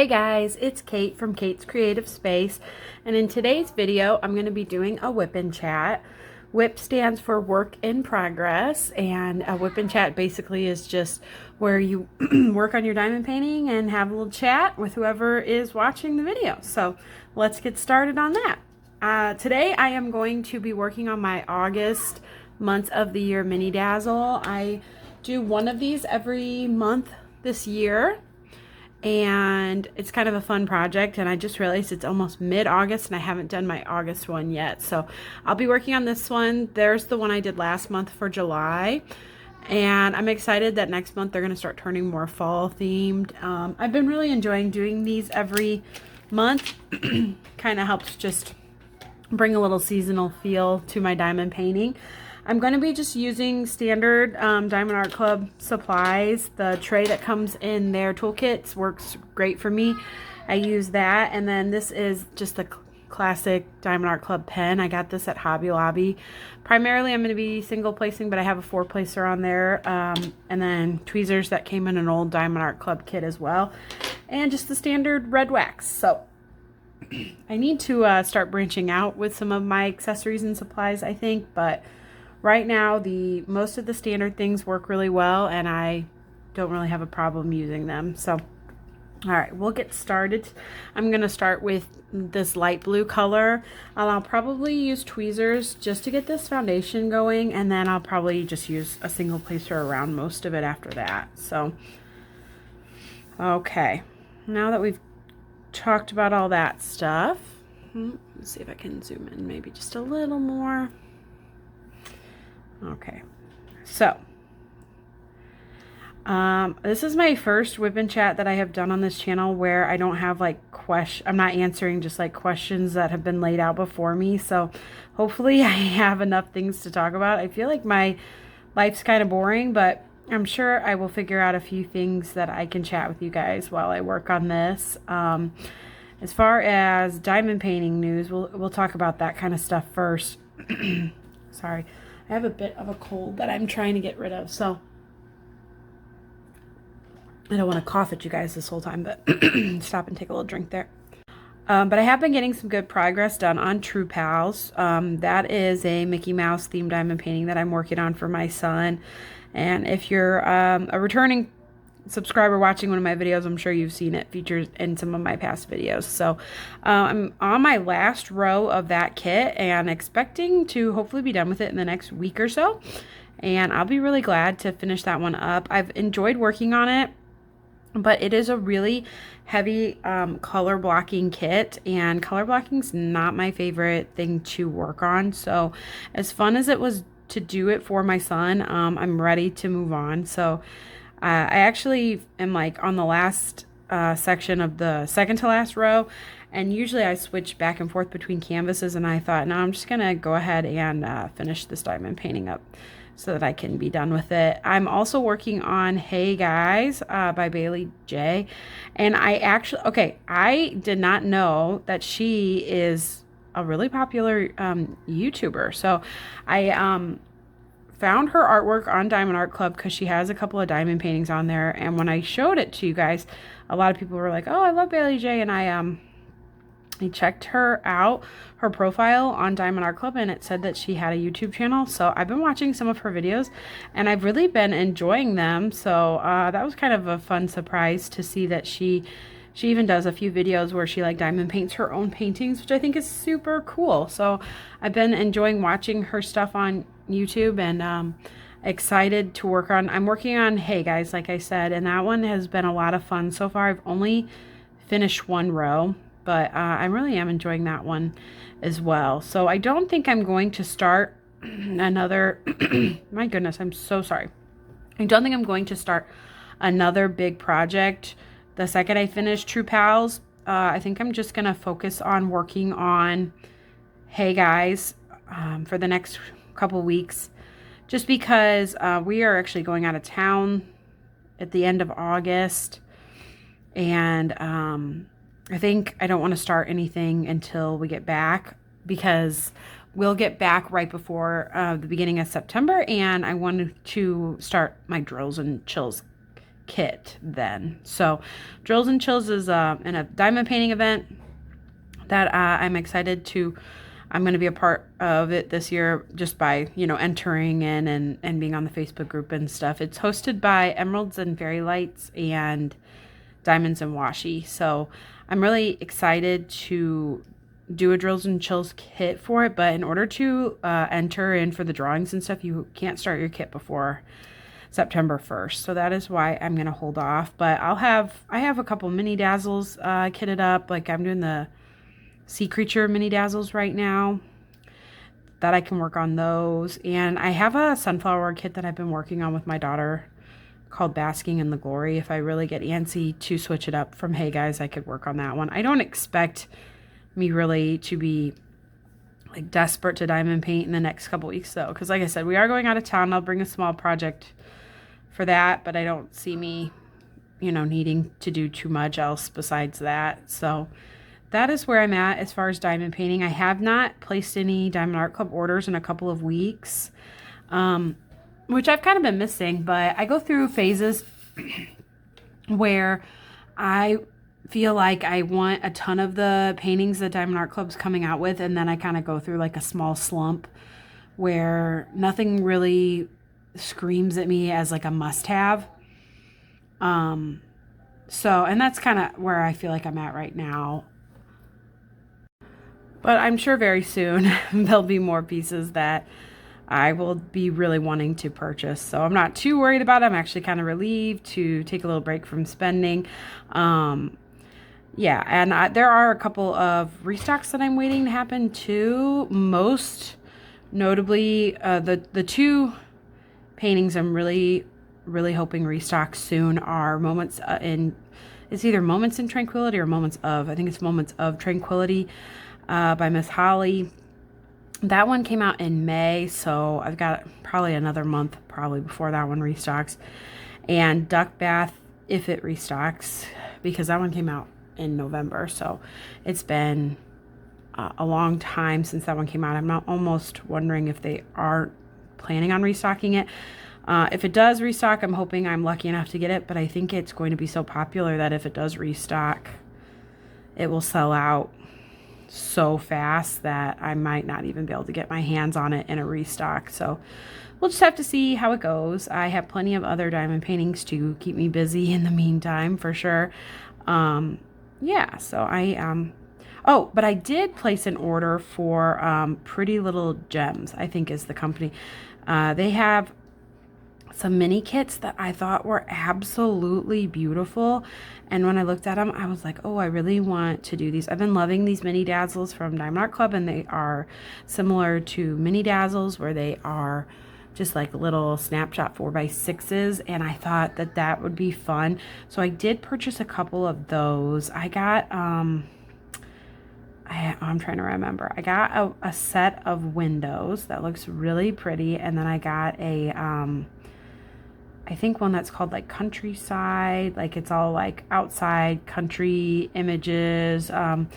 Hey guys, it's Kate from Kate's Creative Space, and in today's video I'm going to be doing a WIP and chat. WIP stands for work in progress, and a WIP and chat basically is just where you work on your diamond painting and have a little chat with whoever is watching the video. So let's get started on that. Today I am going to be working on my August month of the year mini dazzle. I do one of these every month this year, and it's kind of a fun project, and I just realized it's almost mid-August and I haven't done my August one yet, so I'll be working on this one. There's the one I did last month for July, and I'm excited that next month they're going to start turning more fall themed. I've been really enjoying doing these every month. Kind of helps just bring a little seasonal feel to my diamond painting. I'm going to be just using standard Diamond Art Club supplies. The tray that comes in their toolkits works great for me. I use that. And then this is just the classic Diamond Art Club pen. I got this at Hobby Lobby. Primarily I'm going to be single placing, but I have a 4-placer on there. And then tweezers that came in an old Diamond Art Club kit as well. And just the standard red wax. So I need to start branching out with some of my accessories and supplies, I think, but right now, most of the standard things work really well, and I don't really have a problem using them. So, all right, we'll get started. I'm going to start with this light blue color. I'll probably use tweezers just to get this foundation going, and then I'll probably just use a single placer around most of it after that. So, okay, now that we've talked about all that stuff, let's see if I can zoom in maybe just a little more. Okay, so this is my first WIP and chat that I have done on this channel where I don't have like I'm not answering just like questions that have been laid out before me. So hopefully I have enough things to talk about. I feel like my life's kind of boring, but I'm sure I will figure out a few things that I can chat with you guys while I work on this. As far as diamond painting news, we'll talk about that kind of stuff first. Sorry. I have a bit of a cold that I'm trying to get rid of, so I don't want to cough at you guys this whole time, but stop and take a little drink there. But I have been getting some good progress done on True Pals. That is a Mickey Mouse themed diamond painting that I'm working on for my son. And if you're a returning subscriber watching one of my videos, I'm sure you've seen it featured in some of my past videos. So I'm on my last row of that kit and expecting to hopefully be done with it in the next week or so, and I'll be really glad to finish that one up. I've enjoyed working on it, but it is a really heavy color blocking kit, and color blocking is not my favorite thing to work on. So as fun as it was to do it for my son, I'm ready to move on. So I actually am like on the last section of the second to last row, and usually I switch back and forth between canvases, and I thought, no, I'm just gonna go ahead and finish this diamond painting up so that I can be done with it. I'm also working on Hey Guys by Bailey J, and I did not know that she is a really popular YouTuber. So I found her artwork on Diamond Art Club because she has a couple of diamond paintings on there, and when I showed it to you guys, a lot of people were like, oh, I love Bailey J, and I checked her out, her profile on Diamond Art Club, and it said that she had a YouTube channel. So I've been watching some of her videos, and I've really been enjoying them. So that was kind of a fun surprise to see that she even does a few videos where she like diamond paints her own paintings, which I think is super cool. So I've been enjoying watching her stuff on YouTube, and excited to work on. I'm working on Hey Guys, like I said, and that one has been a lot of fun so far. I've only finished one row, but I really am enjoying that one as well. So I don't think I'm going to start another my goodness, I'm so sorry. I don't think I'm going to start another big project the second I finish True Pals. I think I'm just gonna focus on working on Hey Guys for the next couple weeks, just because we are actually going out of town at the end of August, and I think I don't want to start anything until we get back, because we'll get back right before the beginning of September, and I wanted to start my drills and chills kit then. So Drills and Chills is in a diamond painting event that I'm excited to. I'm going to be a part of it this year just by, entering in and being on the Facebook group and stuff. It's hosted by Emeralds and Fairy Lights and Diamonds and Washi. So I'm really excited to do a Drills and Chills kit for it. But in order to enter in for the drawings and stuff, you can't start your kit before September 1st. So that is why I'm going to hold off. But I have a couple mini dazzles kitted up. Like I'm doing the Sea Creature mini dazzles right now that I can work on those. And I have a sunflower kit that I've been working on with my daughter called Basking in the Glory. If I really get antsy to switch it up from Hey Guys, I could work on that one. I don't expect me really to be like desperate to diamond paint in the next couple weeks though, because like I said, we are going out of town. I'll bring a small project for that, but I don't see me, needing to do too much else besides that. So that is where I'm at as far as diamond painting. I have not placed any Diamond Art Club orders in a couple of weeks, which I've kind of been missing, but I go through phases where I feel like I want a ton of the paintings that Diamond Art Club's coming out with, and then I kind of go through like a small slump where nothing really screams at me as like a must-have. And that's kind of where I feel like I'm at right now. But I'm sure very soon there'll be more pieces that I will be really wanting to purchase. So I'm not too worried about it. I'm actually kind of relieved to take a little break from spending. Yeah, and there are a couple of restocks that I'm waiting to happen too. Most notably, the two paintings I'm really hoping restock soon are it's either Moments in Tranquility or I think it's Moments of Tranquility by Miss Holly. That one came out in May, so I've got probably another month probably before that one restocks. And Duck Bath, if it restocks, because that one came out in November, so it's been a long time since that one came out. I'm not almost wondering if they aren't planning on restocking it. If it does restock, I'm hoping I'm lucky enough to get it, but I think it's going to be so popular that if it does restock, it will sell out so fast that I might not even be able to get my hands on it in a restock. So we'll just have to see how it goes. I have plenty of other diamond paintings to keep me busy in the meantime, for sure. Yeah, so oh, but I did place an order for Pretty Little Gems, I think is the company. They have some mini kits that I thought were absolutely beautiful. And when I looked at them, I was like, oh, I really want to do these. I've been loving these mini dazzles from Diamond Art Club, and they are similar to mini dazzles where they are just like little snapshot 4x6s, and I thought that would be fun. So I did purchase a couple of those. I got, I'm trying to remember. I got a set of windows that looks really pretty, and then I got a, I think one that's called like Countryside, like it's all like outside country images, and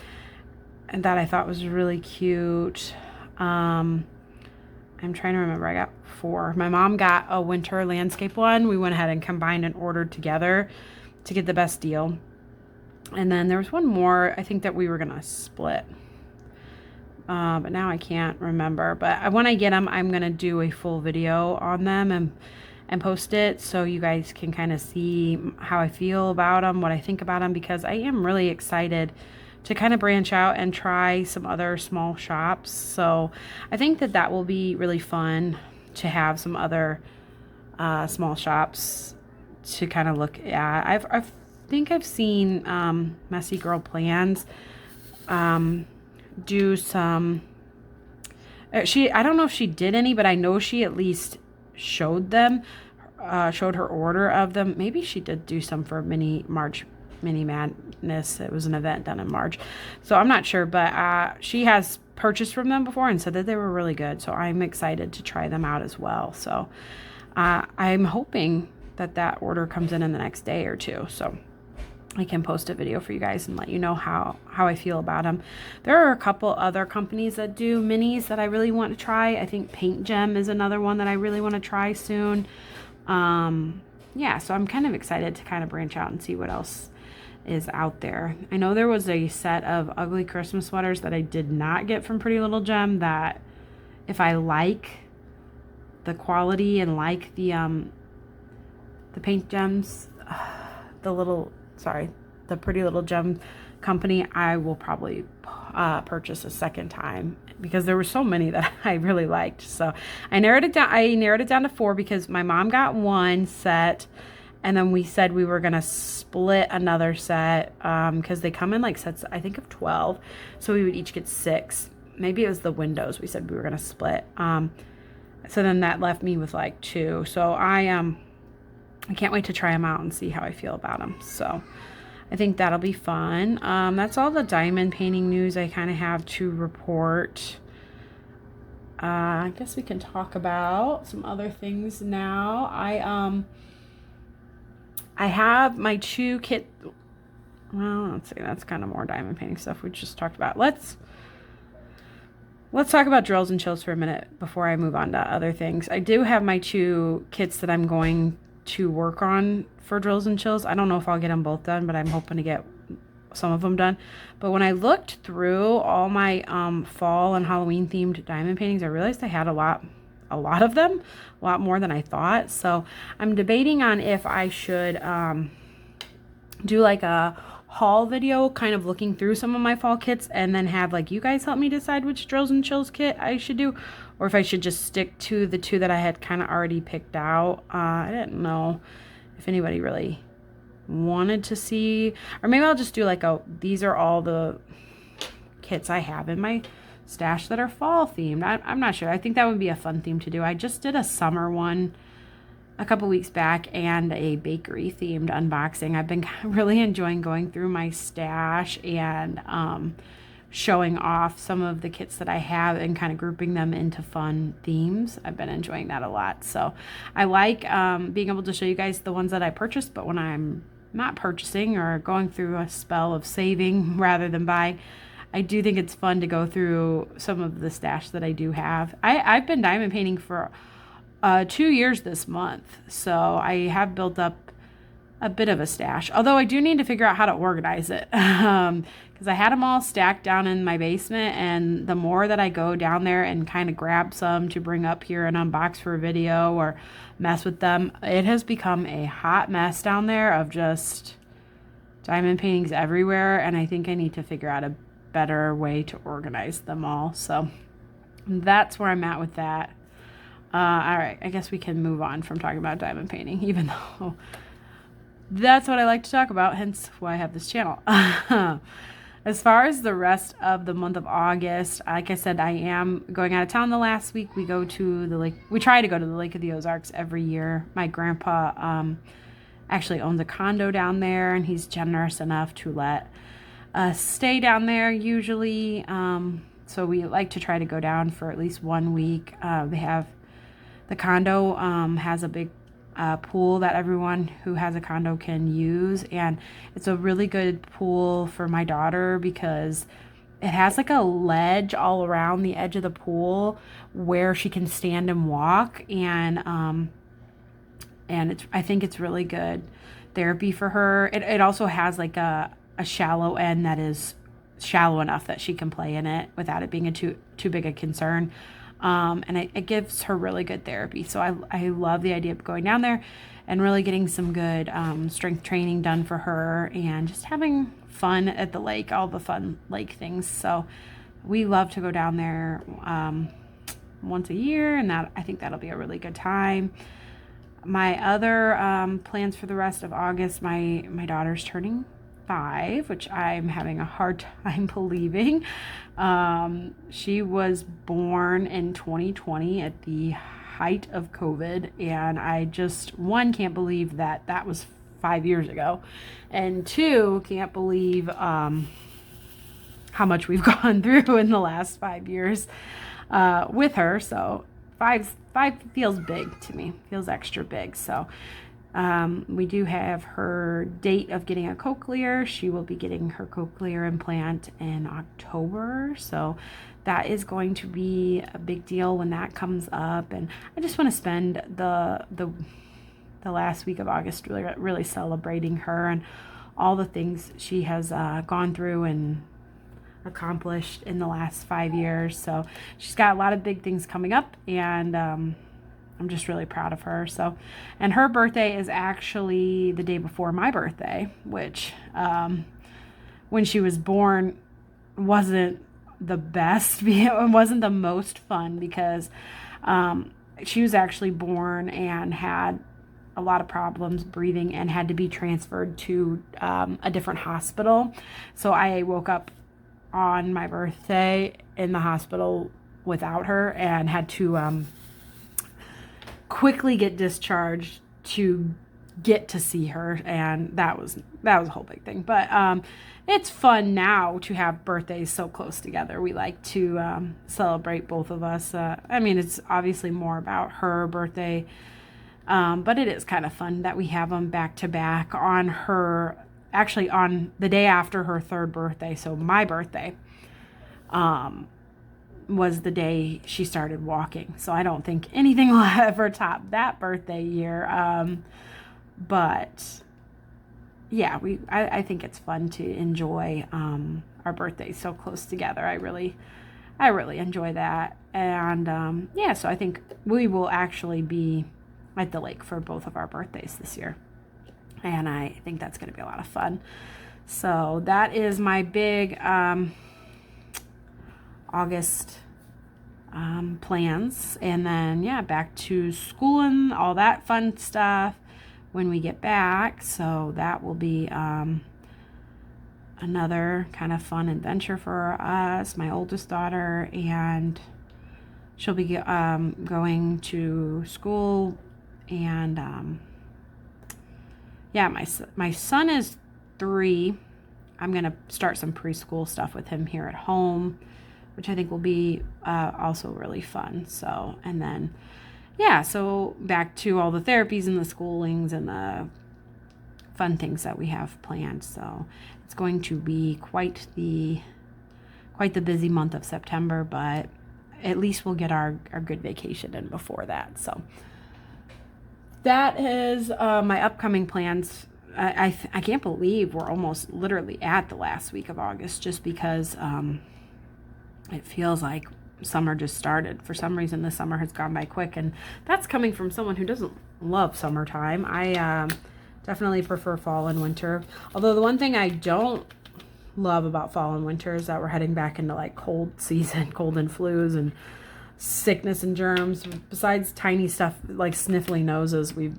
that I thought was really cute. I'm trying to remember. I got 4. My mom got a winter landscape one. We went ahead and combined and ordered together to get the best deal. And then there was one more, I think, that we were going to split. But now I can't remember. But when I get them, I'm going to do a full video on them and post it so you guys can kind of see how I feel about them, what I think about them, because I am really excited to kind of branch out and try some other small shops. So I think that will be really fun to have some other small shops to kind of look at. I think I've seen Messy Girl Plans do some, I don't know if she did any, but I know she at least showed them, showed her order of them. Maybe she did do some for Mini Madness. It was an event done in March, so I'm not sure, but she has purchased from them before and said that they were really good, so I'm excited to try them out as well. So I'm hoping that order comes in the next day or two, so I can post a video for you guys and let you know how I feel about them. There are a couple other companies that do minis that I really want to try. I think Paint Gem is another one that I really want to try soon. yeah, so I'm kind of excited to kind of branch out and see what else is out there. I know there was a set of ugly Christmas sweaters that I did not get from Pretty Little Gem that if I like the quality and like the paint gems, the Pretty Little Gem company, I will probably purchase a second time because there were so many that I really liked. So I narrowed it down to 4 because my mom got one set, and then we said we were gonna split another set because they come in like sets, I think, of 12, so we would each get 6. Maybe it was the windows we said we were gonna split. So then that left me with like 2. So I can't wait to try them out and see how I feel about them. So I think that'll be fun. That's all the diamond painting news I kind of have to report. I guess we can talk about some other things now. I have my 2 kit. Well, let's see. That's kind of more diamond painting stuff we just talked about. Let's talk about drills and chills for a minute before I move on to other things. I do have my 2 kits that I'm going to work on for drills and chills. I don't know if I'll get them both done, but I'm hoping to get some of them done. But when I looked through all my fall and Halloween themed diamond paintings, I realized I had a lot of them, a lot more than I thought. So I'm debating on if I should do like a haul video, kind of looking through some of my fall kits, and then have like you guys help me decide which drills and chills kit I should do, or if I should just stick to the 2 that I had kind of already picked out. I didn't know if anybody really wanted to see, or maybe I'll just do like these are all the kits I have in my stash that are fall themed. I'm not sure. I think that would be a fun theme to do. I just did a summer one a couple weeks back and a bakery themed unboxing. I've been really enjoying going through my stash and showing off some of the kits that I have and kind of grouping them into fun themes. I've been enjoying that a lot. So I like being able to show you guys the ones that I purchased, but when I'm not purchasing or going through a spell of saving rather than buying, I do think it's fun to go through some of the stash that I do have. I've been diamond painting for 2 years this month, so I have built up a bit of a stash, although I do need to figure out how to organize it because I had them all stacked down in my basement, and the more that I go down there and kind of grab some to bring up here and unbox for a video or mess with them, it has become a hot mess down there of just diamond paintings everywhere, and I think I need to figure out a better way to organize them all. So that's where I'm at with that. All right, I guess we can move on from talking about diamond painting, even though that's what I like to talk about, hence why I have this channel. As far as the rest of the month of August, like I said, I am going out of town the last week. We go to the lake. We try to go to the Lake of the Ozarks every year. My grandpa actually owns a condo down there, and he's generous enough to let us stay down there usually. So we like to try to go down for at least 1 week. The condo has a big pool that everyone who has a condo can use, and it's a really good pool for my daughter because it has like a ledge all around the edge of the pool where she can stand and walk, and I think it's really good therapy for her. It also has like a shallow end that is shallow enough that she can play in it without it being too big a concern. And it gives her really good therapy. So I love the idea of going down there and really getting some good strength training done for her and just having fun at the lake, all the fun lake things. So we love to go down there once a year, and I think that'll be a really good time. My other plans for the rest of August, my daughter's turning 5, which I'm having a hard time believing. She was born in 2020 at the height of COVID, and I just, 1, can't believe that was 5 years ago, and 2, can't believe how much we've gone through in the last 5 years with her. So 5 feels big to me, feels extra big. So we do have her date of getting a cochlear. She will be getting her cochlear implant in October. So that is going to be a big deal when that comes up. And I just want to spend the the last week of August, really celebrating her and all the things she has gone through and accomplished in the last 5 years. So she's got a lot of big things coming up, and I'm just really proud of her. So, and her birthday is actually the day before my birthday, which when she was born wasn't the best. It wasn't the most fun because she was actually born and had a lot of problems breathing and had to be transferred to a different hospital. So I woke up on my birthday in the hospital without her and had to quickly get discharged to get to see her, and that was a whole big thing. But it's fun now to have birthdays so close together. We like to celebrate both of us. I mean, it's obviously more about her birthday, but it is kind of fun that we have them back to back on her, actually on the day after her third birthday. So my birthday was the day she started walking. So I don't think anything will ever top that birthday year. But yeah, I think it's fun to enjoy our birthdays so close together. I really enjoy that. And yeah, so I think we will actually be at the lake for both of our birthdays this year. And I think that's going to be a lot of fun. So that is my big August plans. And then, yeah, back to school and all that fun stuff when we get back. So that will be another kind of fun adventure for us, my oldest daughter, and she'll be going to school. And yeah, my son is 3. I'm going to start some preschool stuff with him here at home, which I think will be also really fun. So, and then, yeah, so back to all the therapies and the schoolings and the fun things that we have planned. So it's going to be quite the busy month of September, but at least we'll get our good vacation in before that. So that is my upcoming plans. I can't believe we're almost literally at the last week of August, just because it feels like summer just started. For some reason, the summer has gone by quick, and that's coming from someone who doesn't love summertime. I definitely prefer fall and winter. Although the one thing I don't love about fall and winter is that we're heading back into like cold season, cold and flus and sickness and germs. Besides tiny stuff like sniffly noses, we've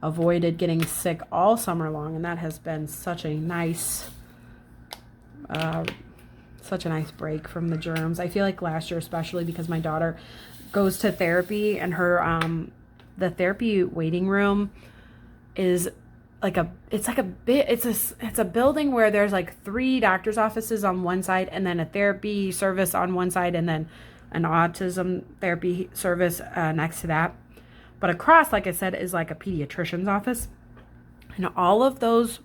avoided getting sick all summer long, and that has been such a nice break from the germs. I feel like last year, especially because my daughter goes to therapy, and her the therapy waiting room is like it's a building where there's like 3 doctor's offices on one side, and then a therapy service on one side, and then an autism therapy service next to that. But across, like I said, is like a pediatrician's office. And all of those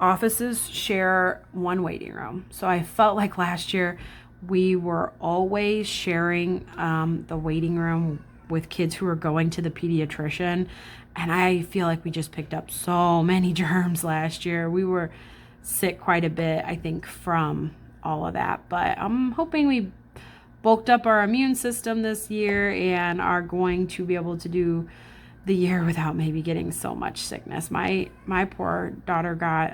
offices share one waiting room. So I felt like last year we were always sharing the waiting room with kids who were going to the pediatrician. And I feel like we just picked up so many germs last year. We were sick quite a bit, I think, from all of that. But I'm hoping we bulked up our immune system this year and are going to be able to do the year without maybe getting so much sickness. My poor daughter got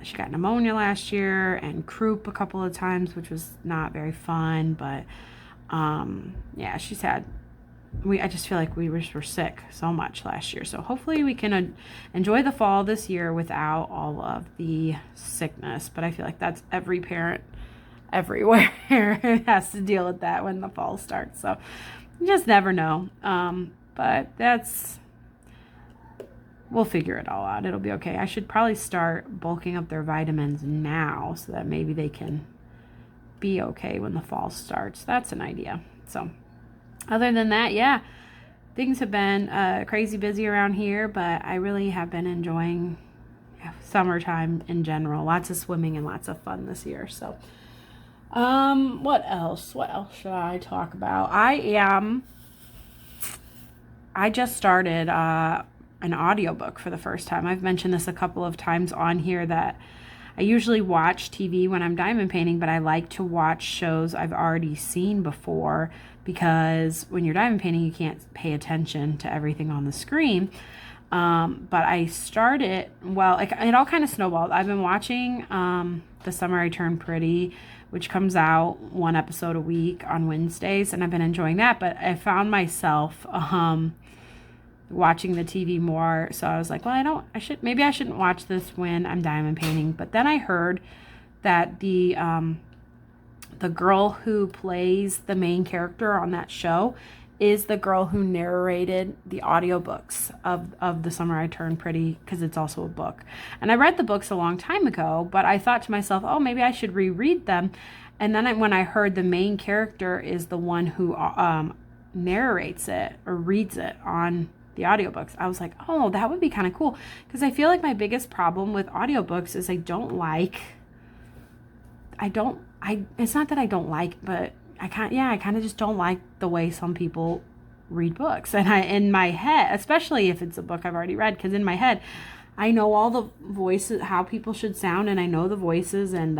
she got pneumonia last year and croup a couple of times, which was not very fun. But yeah, she's had I just feel like we were sick so much last year. So hopefully we can enjoy the fall this year without all of the sickness. But I feel like that's every parent everywhere has to deal with that when the fall starts. So you just never know. But we'll figure it all out. It'll be okay. I should probably start bulking up their vitamins now so that maybe they can be okay when the fall starts. That's an idea. So other than that, yeah, things have been crazy busy around here, but I really have been enjoying summertime in general. Lots of swimming and lots of fun this year. So what else should I talk about? I am I just started an audiobook for the first time. I've mentioned this a couple of times on here that I usually watch TV when I'm diamond painting, but I like to watch shows I've already seen before, because when you're diamond painting, you can't pay attention to everything on the screen. But I started, well, it all kind of snowballed. I've been watching The Summer I Turned Pretty, which comes out one episode a week on Wednesdays, and I've been enjoying that. But I found myself watching the TV more, so I was like, well, maybe I shouldn't watch this when I'm diamond painting. But then I heard that the girl who plays the main character on that show is the girl who narrated the audiobooks of The Summer I Turned Pretty, because it's also a book. And I read the books a long time ago, but I thought to myself, oh, maybe I should reread them. And then when I heard the main character is the one who narrates it or reads it on the audiobooks, I was like, oh, that would be kind of cool. Because I feel like my biggest problem with audiobooks is it's not that I don't like, but I kind of just don't like the way some people read books. And in my head, especially if it's a book I've already read, because in my head, I know all the voices, how people should sound, and I know the voices, and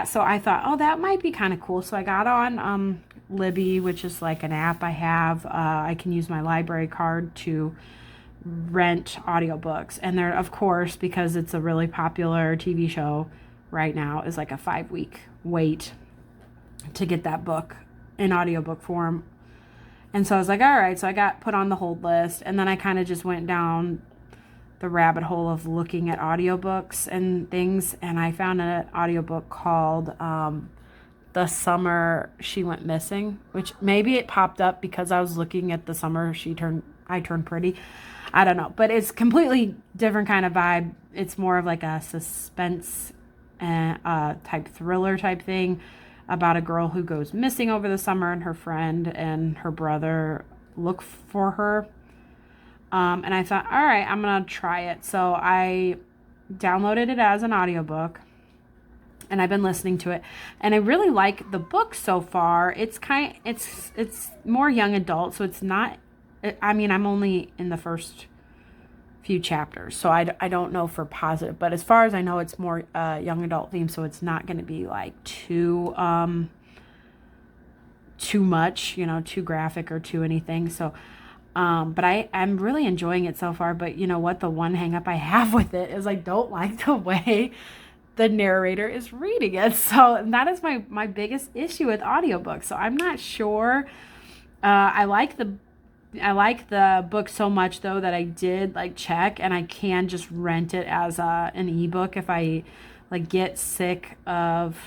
so I thought, oh, that might be kind of cool. So I got on Libby, which is like an app I have. I can use my library card to rent audiobooks. And there, of course, because it's a really popular TV show right now, is like a 5-week wait to get that book in audiobook form. And so I was like, all right, so I got put on the hold list, and then I kind of just went down the rabbit hole of looking at audiobooks and things, and I found an audiobook called The Summer She Went Missing, which maybe it popped up because I was looking at The Summer I Turned Pretty. I don't know, but it's completely different kind of vibe. It's more of like a suspense type thriller type thing about a girl who goes missing over the summer, and her friend and her brother look for her. And I thought, all right, I'm going to try it. So I downloaded it as an audiobook, and I've been listening to it, and I really like the book so far. It's more young adult, so it's not, I mean, I'm only in the first few chapters, so I don't know for positive, but as far as I know, it's more young adult theme, so it's not going to be like too much, too graphic or too anything. So but I'm really enjoying it so far. But you know what? The one hang up I have with it is I don't like the way the narrator is reading it. So that is my biggest issue with audiobooks. So I'm not sure. I like the book so much though that I did check, and I can just rent it as an ebook if I get sick of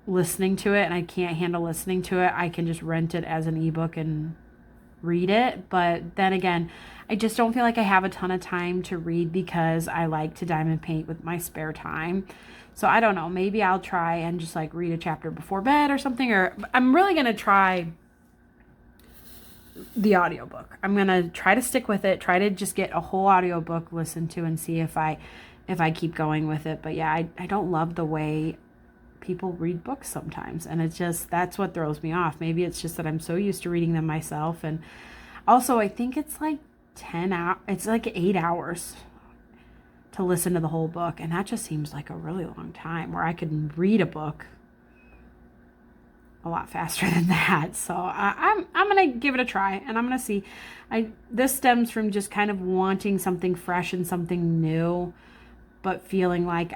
listening to it and I can't handle listening to it. I can just rent it as an ebook and read it. But then again, I just don't feel like I have a ton of time to read because I like to diamond paint with my spare time. So I don't know, maybe I'll try and just read a chapter before bed or something, or I'm really going to try the audiobook. I'm going to try to stick with it, try to just get a whole audiobook listened to and see if I keep going with it. But yeah, I don't love the way people read books sometimes, and that's what throws me off. Maybe it's just that I'm so used to reading them myself, and also I think it's 8 hours to listen to the whole book, and that just seems like a really long time, where I could read a book a lot faster than that. So I'm gonna give it a try, and I'm gonna see. This stems from just kind of wanting something fresh and something new, but feeling like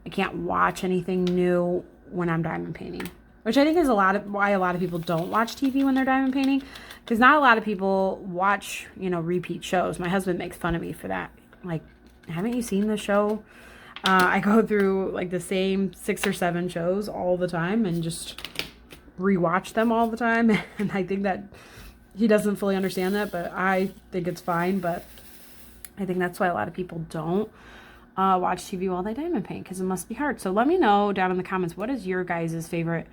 I can't watch anything new when I'm diamond painting, which I think is why a lot of people don't watch TV when they're diamond painting, because not a lot of people watch, repeat shows. My husband makes fun of me for that. Haven't you seen the show? I go through the same 6 or 7 shows all the time and just rewatch them all the time. And I think that he doesn't fully understand that, but I think it's fine. But I think that's why a lot of people don't watch TV while they diamond paint, because it must be hard. So let me know down in the comments, what is your guys' favorite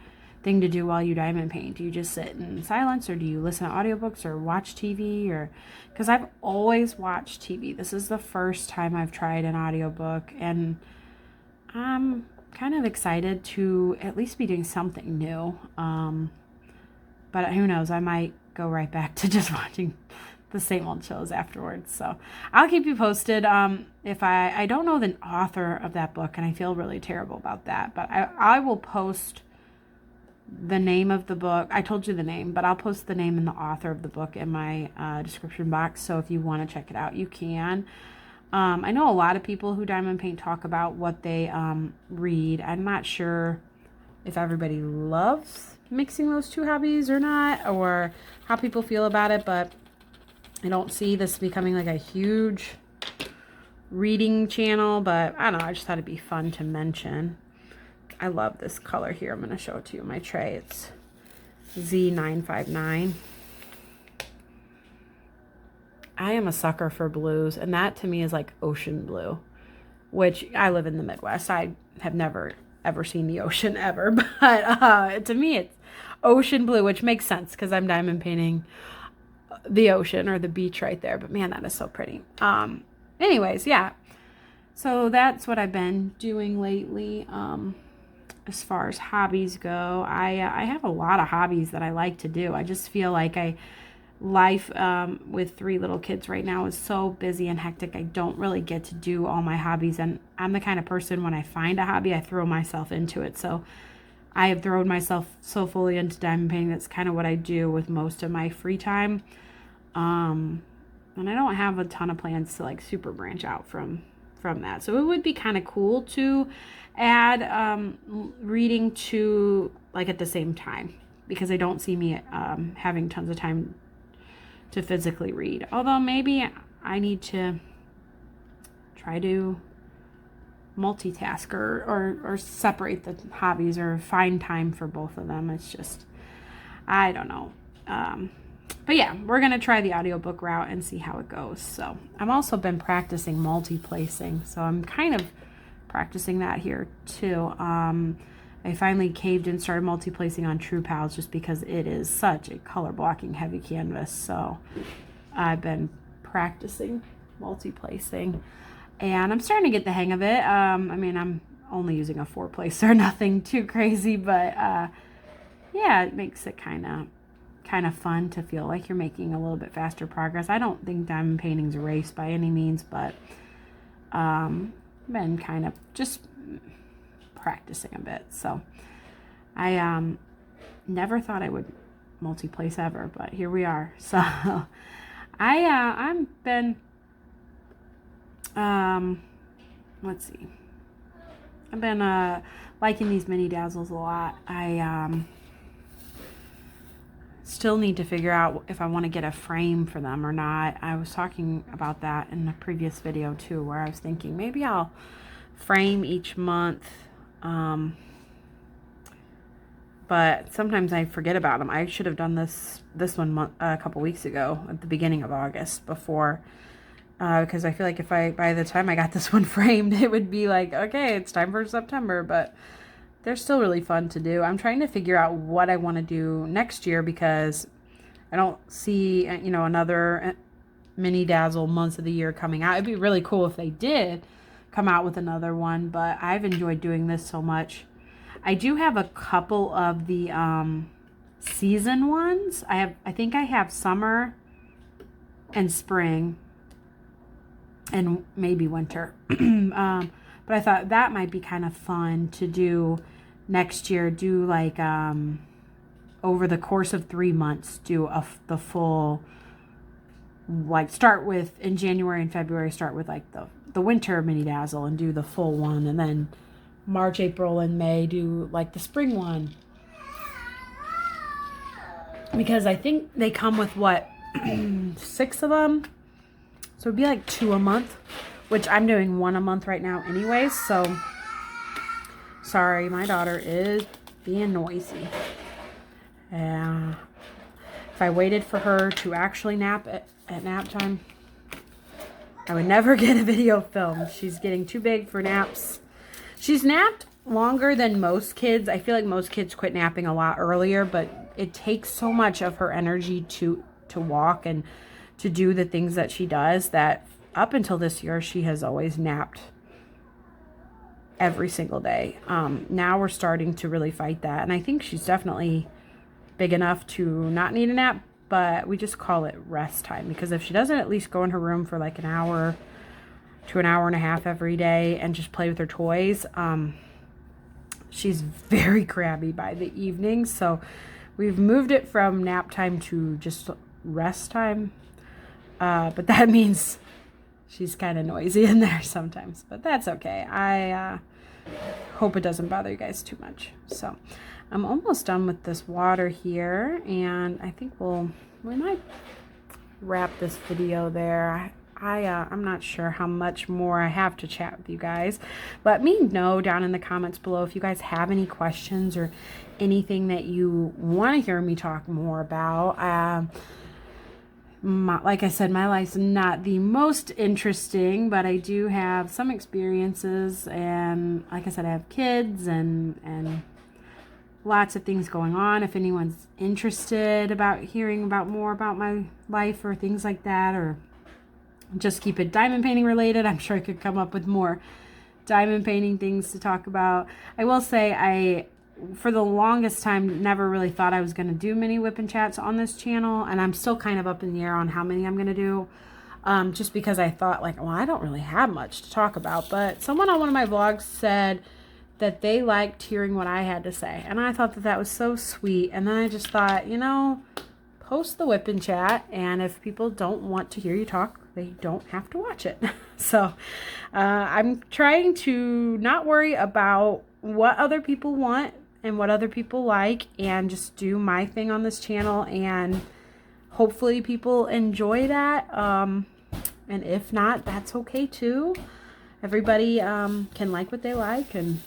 thing to do while you diamond paint? Do you just sit in silence, or do you listen to audiobooks or watch TV? Or because I've always watched TV. This is the first time I've tried an audiobook, and I'm kind of excited to at least be doing something new. But who knows, I might go right back to just watching the same old shows afterwards. So I'll keep you posted. If I don't know the author of that book, and I feel really terrible about that, but I will post the name of the book. I told you the name, but I'll post the name and the author of the book in my description box. So if you want to check it out, you can. I know a lot of people who diamond paint talk about what they read. I'm not sure if everybody loves mixing those two hobbies or not, or how people feel about it, but I don't see this becoming like a huge reading channel, but I don't know, I just thought it'd be fun to mention. I love this color here. I'm going to show it to you in my tray. It's Z959. I am a sucker for blues, and that to me is like ocean blue, which I live in the Midwest. I have never ever seen the ocean ever, but to me it's ocean blue, which makes sense because I'm diamond painting the ocean or the beach right there. But man, that is so pretty. Anyways, yeah, so that's what I've been doing lately. As far as hobbies go, I have a lot of hobbies that I like to do. I just feel like life with 3 little kids right now is so busy and hectic. I don't really get to do all my hobbies, and I'm the kind of person, when I find a hobby, I throw myself into it. So I have thrown myself so fully into diamond painting. That's kind of what I do with most of my free time. And I don't have a ton of plans to like super branch out from that. So it would be kind of cool to add reading to like at the same time, because I don't see me having tons of time to physically read. Although maybe I need to try to multitask or separate the hobbies or find time for both of them. It's just, I don't know. But yeah, we're going to try the audiobook route and see how it goes. So I've also been practicing multi-placing. So I'm kind of practicing that here too. I finally caved and started multi-placing on True Pals just because it is such a color blocking heavy canvas. So I've been practicing multi-placing and I'm starting to get the hang of it. I mean, I'm only using a 4-placer, nothing too crazy, but yeah, it makes it kind of fun to feel like you're making a little bit faster progress. I don't think diamond painting's a race by any means, but been kind of just practicing a bit. So I never thought I would multi-place ever, but here we are. So I've been let's see, I've been liking these mini dazzles a lot. I still need to figure out if I want to get a frame for them or not. I was talking about that in a previous video too, where I was thinking maybe I'll frame each month, but sometimes I forget about them. I should have done this one a couple weeks ago at the beginning of August before, because I feel like by the time I got this one framed, it would be like, okay, it's time for September, but they're still really fun to do. I'm trying to figure out what I want to do next year because I don't see, another mini dazzle months of the year coming out. It'd be really cool if they did come out with another one, but I've enjoyed doing this so much. I do have a couple of the season ones. I think I have summer and spring and maybe winter. But I thought that might be kind of fun to do next year. Do like over the course of 3 months, do the full, like start with in January and February, start with like the winter mini dazzle and do the full one, and then March, April, and May do like the spring one. Because I think they come with what, 6 of them? So it'd be like 2 a month, which I'm doing 1 a month right now anyways. So sorry, my daughter is being noisy. If I waited for her to actually nap at nap time, I would never get a video filmed. She's getting too big for naps. She's napped longer than most kids. I feel like most kids quit napping a lot earlier, but it takes so much of her energy to walk and to do the things that she does that up until this year, she has always napped every single day. Now we're starting to really fight that. And I think she's definitely big enough to not need a nap, but we just call it rest time, because if she doesn't at least go in her room for like an hour to an hour and a half every day and just play with her toys, she's very crabby by the evening. So we've moved it from nap time to just rest time. But that means she's kind of noisy in there sometimes, but that's okay. I hope it doesn't bother you guys too much. So I'm almost done with this water here, and I think we might wrap this video there. I'm not sure how much more I have to chat with you guys. Let me know down in the comments below if you guys have any questions or anything that you want to hear me talk more about. Like I said, my life's not the most interesting, but I do have some experiences, and like I said, I have kids and lots of things going on. If anyone's interested about hearing about more about my life or things like that, or just keep it diamond painting related, I'm sure I could come up with more diamond painting things to talk about. I will say I, for the longest time, never really thought I was going to do many whip and chats on this channel, and I'm still kind of up in the air on how many I'm going to do, just because I thought, like, well, I don't really have much to talk about. But someone on one of my vlogs said that they liked hearing what I had to say, and I thought that that was so sweet. And then I just thought, you know, post the whip and chat, and if people don't want to hear you talk, they don't have to watch it. So I'm trying to not worry about what other people want and what other people like, and just do my thing on this channel, and hopefully people enjoy that. And if not, that's okay too. Everybody can like what they like, and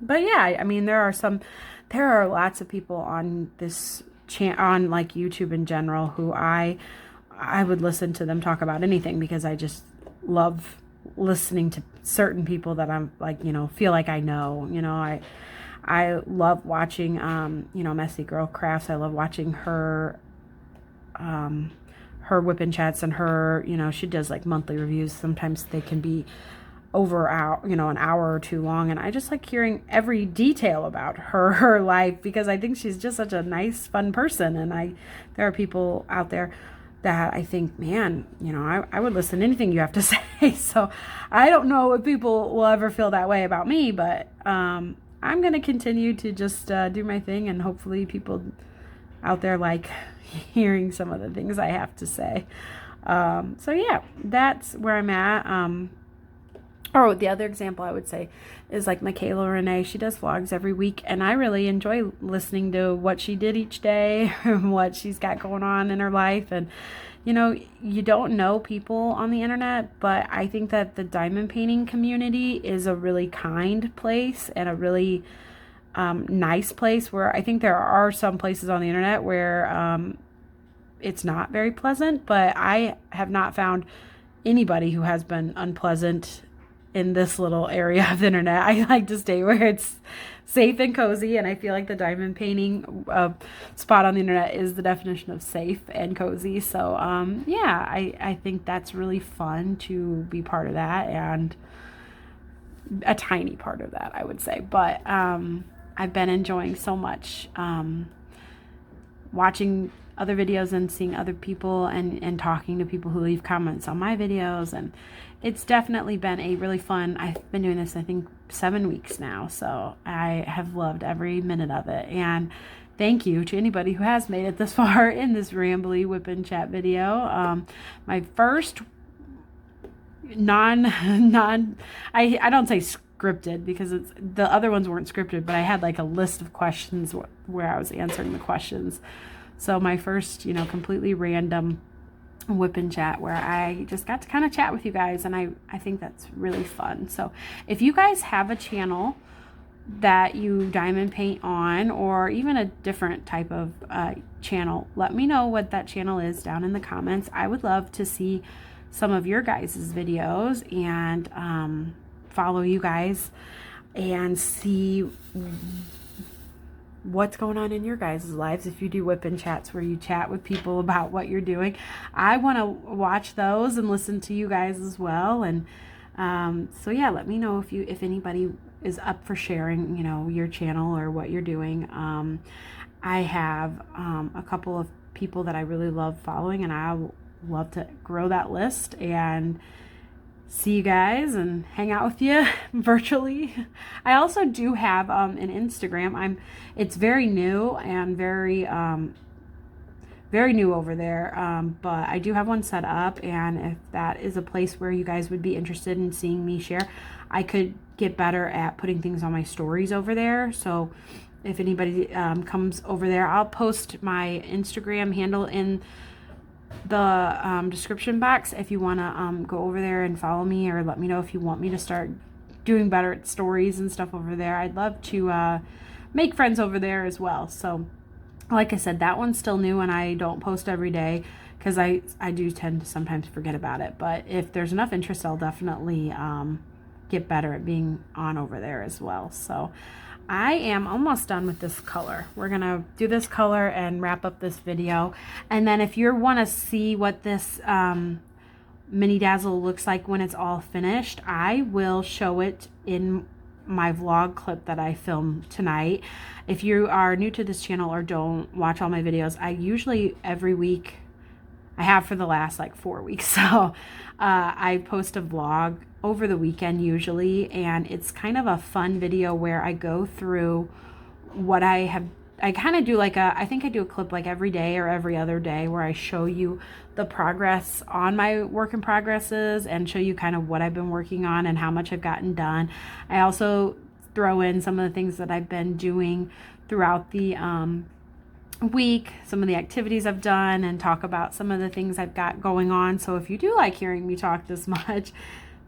but yeah, I mean, there are lots of people on this on like YouTube in general who I would listen to them talk about anything, because I just love listening to certain people that I'm like, you know, feel like I know. You know, I love watching you know, Messy Girl Crafts. I love watching her whip and chats, and her, you know, she does like monthly reviews. Sometimes they can be over an hour or two long, and I just like hearing every detail about her life, because I think she's just such a nice, fun person. And there are people out there that I think, man, you know, I would listen to anything you have to say. So I don't know if people will ever feel that way about me, but I'm going to continue to just do my thing, and hopefully people out there like hearing some of the things I have to say. So yeah, that's where I'm at. Oh, the other example I would say is like Michaela Renee. She does vlogs every week, and I really enjoy listening to what she did each day and what she's got going on in her life. And, you know, you don't know people on the internet, but I think that the diamond painting community is a really kind place, and a really nice place, where I think there are some places on the internet where it's not very pleasant, but I have not found anybody who has been unpleasant in this little area of the internet. I like to stay where it's safe and cozy, and I feel like the diamond painting spot on the internet is the definition of safe and cozy. So yeah, I think that's really fun to be part of that, and a tiny part of that, I would say. But I've been enjoying so much watching other videos and seeing other people, and talking to people who leave comments on my videos, and it's definitely been a really fun. I've been doing this, I think, 7 weeks now, so I have loved every minute of it. And thank you to anybody who has made it this far in this rambly whip and chat video. My first I don't say scripted, because the other ones weren't scripted, but I had like a list of questions where I was answering the questions. So my first, you know, completely random whip and chat, where I just got to kind of chat with you guys, and I think that's really fun. So if you guys have a channel that you diamond paint on, or even a different type of channel, let me know what that channel is down in the comments. I would love to see some of your guys' videos, and follow you guys and see what's going on in your guys' lives. If you do whip and chats where you chat with people about what you're doing, I want to watch those and listen to you guys as well. And so yeah, let me know if anybody is up for sharing, you know, your channel or what you're doing. I have a couple of people that I really love following, and I love to grow that list and see you guys and hang out with you virtually. I also do have an Instagram. It's very new and very new over there, but I do have one set up, and if that is a place where you guys would be interested in seeing me share, I could get better at putting things on my stories over there. So if anybody comes over there, I'll post my Instagram handle in the description box if you want to go over there and follow me, or let me know if you want me to start doing better at stories and stuff over there. I'd love to make friends over there as well. So like I said, that one's still new, and I don't post every day because I do tend to sometimes forget about it. But if there's enough interest, I'll definitely get better at being on over there as well. So I am almost done with this color. We're going to do this color and wrap up this video. And then if you want to see what this mini dazzle looks like when it's all finished, I will show it in my vlog clip that I filmed tonight. If you are new to this channel or don't watch all my videos, I usually every week, I have for the last like 4 weeks, so I post a vlog over the weekend usually, and it's kind of a fun video where I go through what I kind of do like I think I do a clip like every day or every other day where I show you the progress on my work in progresses and show you kind of what I've been working on and how much I've gotten done. I also throw in some of the things that I've been doing throughout the week, some of the activities I've done, and talk about some of the things I've got going on. So if you do like hearing me talk this much,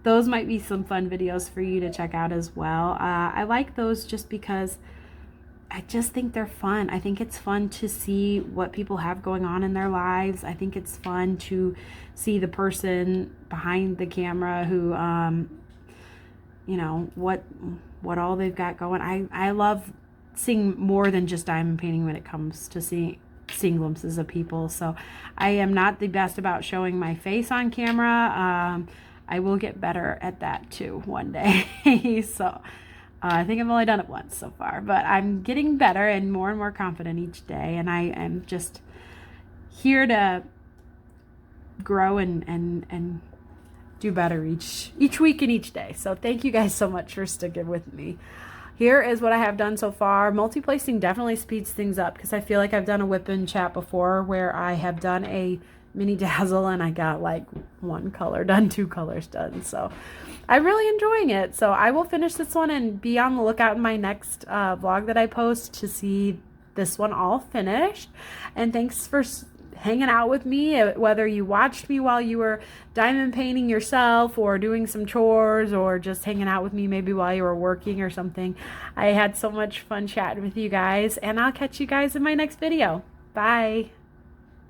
those might be some fun videos for you to check out as well. I like those just because I just think they're fun. I think it's fun to see what people have going on in their lives. I think it's fun to see the person behind the camera who, you know, what all they've got going. I love seeing more than just diamond painting when it comes to seeing glimpses of people. So I am not the best about showing my face on camera. I will get better at that too one day. So I think I've only done it once so far, but I'm getting better and more confident each day. And I am just here to grow and do better each week and each day. So thank you guys so much for sticking with me. Here is what I have done so far. Multi-placing definitely speeds things up because I feel like I've done a WIP and chat before where I have done a mini dazzle and I got like one color done, 2 colors done. So I'm really enjoying it. So I will finish this one and be on the lookout in my next vlog that I post to see this one all finished. And thanks for hanging out with me, whether you watched me while you were diamond painting yourself or doing some chores or just hanging out with me maybe while you were working or something. I had so much fun chatting with you guys, and I'll catch you guys in my next video. Bye.